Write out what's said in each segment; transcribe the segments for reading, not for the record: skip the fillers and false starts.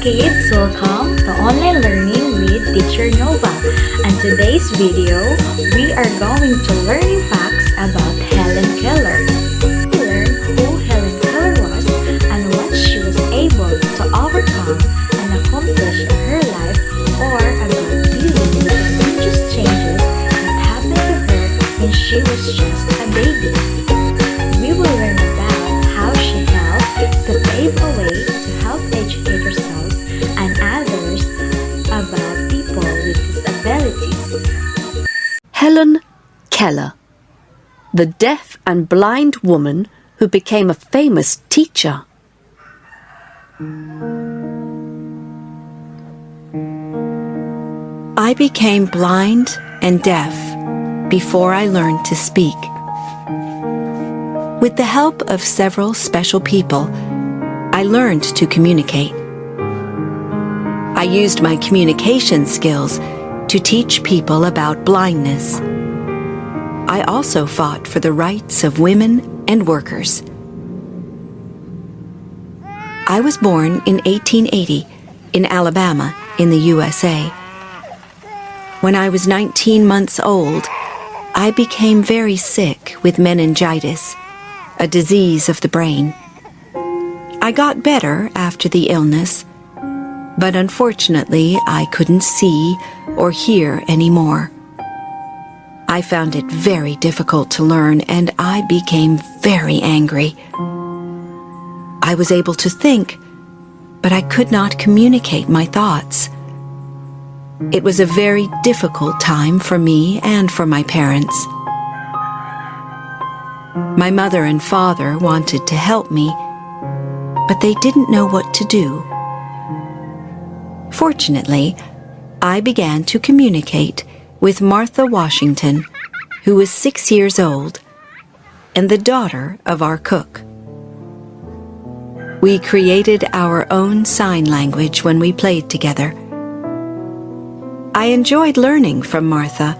kids, welcome to Online Learning with Teacher Nova. And today's video, we are going to learn facts about Helen Keller. We learn who Helen Keller was and what she was able to overcome and accomplish in her life, or about dealing with the religious changes that happened to her when she was just a baby. We will learn about how she helped to pave a way to help educate ourselves and others about people with disabilities. Helen Keller, the deaf and blind woman who became a famous teacher. I became blind and deaf before I learned to speak. With the help of several special people, I learned to communicate. I used my communication skills to teach people about blindness. I also fought for the rights of women and workers. I was born in 1880 in Alabama in the USA. When I was 19 months old, I became very sick with meningitis, a disease of the brain. I got better after the illness, but unfortunately I couldn't see or hear anymore. I found it very difficult to learn, and I became very angry. I was able to think, but I could not communicate my thoughts. It was a very difficult time for me and for my parents. My mother and father wanted to help me, but they didn't know what to do. Fortunately, I began to communicate with Martha Washington, who was 6 years old, and the daughter of our cook. We created our own sign language when we played together. I enjoyed learning from Martha,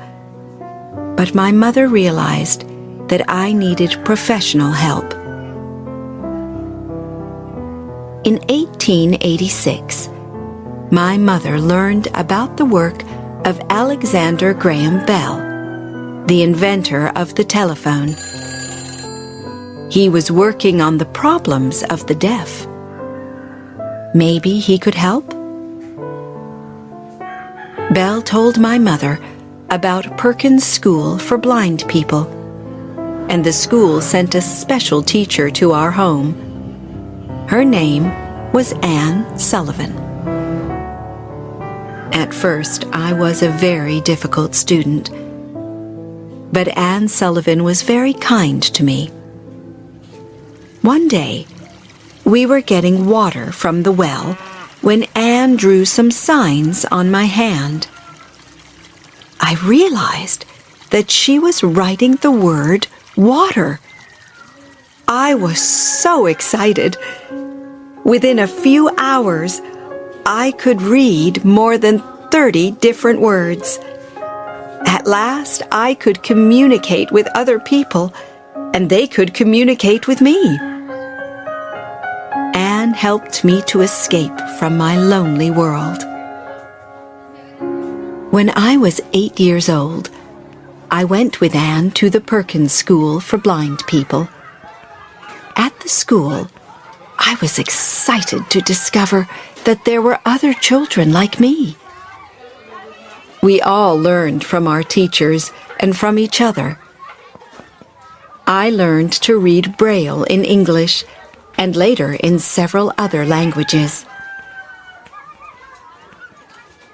but my mother realized that I needed professional help. In 1886, my mother learned about the work of Alexander Graham Bell, the inventor of the telephone. He was working on the problems of the deaf. Maybe he could help? Bell told my mother about Perkins School for Blind People, and the school sent a special teacher to our home. Her name was Anne Sullivan. At first, I was a very difficult student, but Anne Sullivan was very kind to me. One day, we were getting water from the well when Anne drew some signs on my hand. I realized that she was writing the word water. I was so excited. Within a few hours, I could read more than 30 different words. At last, I could communicate with other people, and they could communicate with me. Anne helped me to escape from my lonely world. When I was 8 years old, I went with Anne to the Perkins School for Blind People. At the school, I was excited to discover that there were other children like me. We all learned from our teachers and from each other. I learned to read Braille in English and later in several other languages.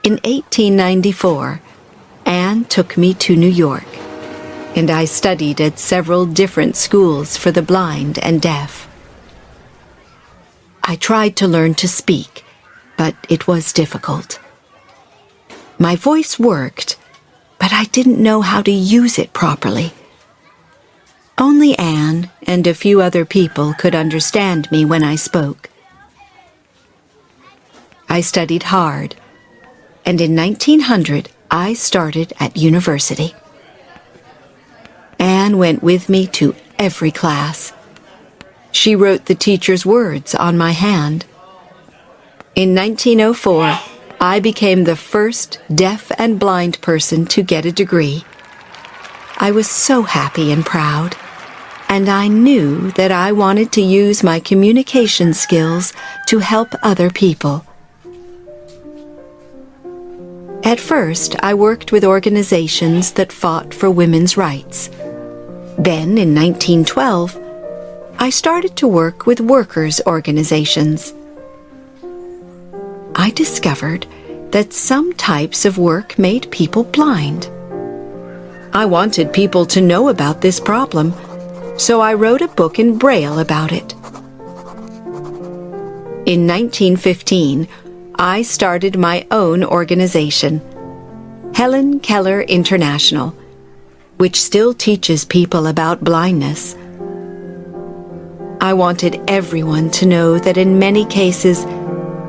In 1894, Anne took me to New York, and I studied at several different schools for the blind and deaf. I tried to learn to speak, but it was difficult. My voice worked, but I didn't know how to use it properly. Only Anne and a few other people could understand me when I spoke. I studied hard, and in 1900 I started at university. Anne went with me to every class. She wrote the teacher's words on my hand. In 1904, I became the first deaf and blind person to get a degree. I was so happy and proud, and I knew that I wanted to use my communication skills to help other people. At first, I worked with organizations that fought for women's rights. Then, in 1912, I started to work with workers' organizations. I discovered that some types of work made people blind. I wanted people to know about this problem, so I wrote a book in Braille about it. In 1915, I started my own organization, Helen Keller International, which still teaches people about blindness. I wanted everyone to know that in many cases,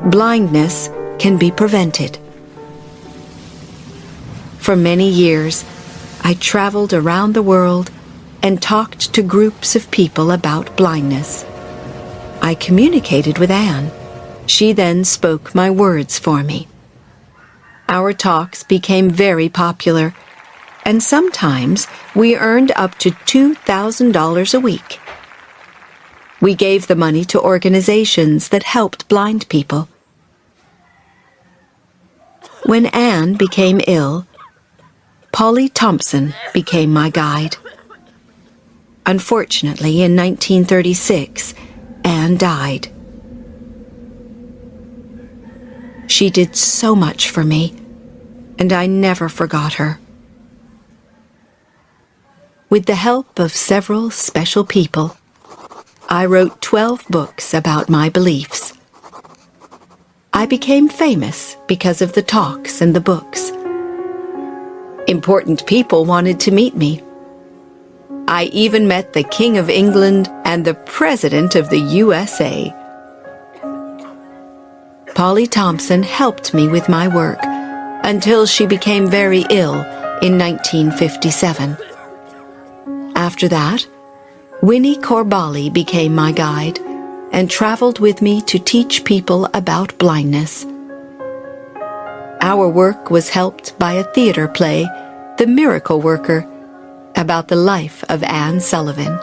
blindness can be prevented. For many years, I traveled around the world and talked to groups of people about blindness. I communicated with Anne. She then spoke my words for me. Our talks became very popular, and sometimes we earned up to $2,000 a week. We gave the money to organizations that helped blind people. When Anne became ill, Polly Thompson became my guide. Unfortunately, in 1936, Anne died. She did so much for me, and I never forgot her. With the help of several special people, I wrote 12 books about my beliefs. I became famous because of the talks and the books. Important people wanted to meet me. I even met the King of England and the President of the USA. Polly Thompson helped me with my work until she became very ill in 1957. After that, Winnie Corbally became my guide and traveled with me to teach people about blindness. Our work was helped by a theater play, The Miracle Worker, about the life of Anne Sullivan.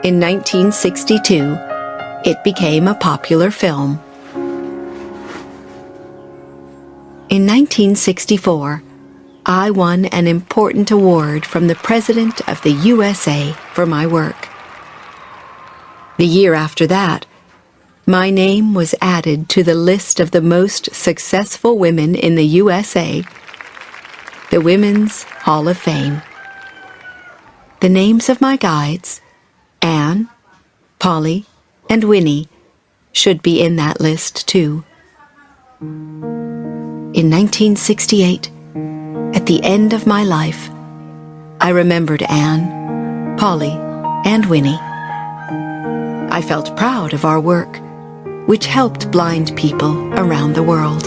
In 1962, it became a popular film. In 1964, I won an important award from the President of the USA for my work. The year after that, my name was added to the list of the most successful women in the USA, the Women's Hall of Fame. The names of my guides, Anne, Polly, and Winnie, should be in that list too. In 1968, at the end of my life, I remembered Anne, Polly, and Winnie. I felt proud of our work, which helped blind people around the world.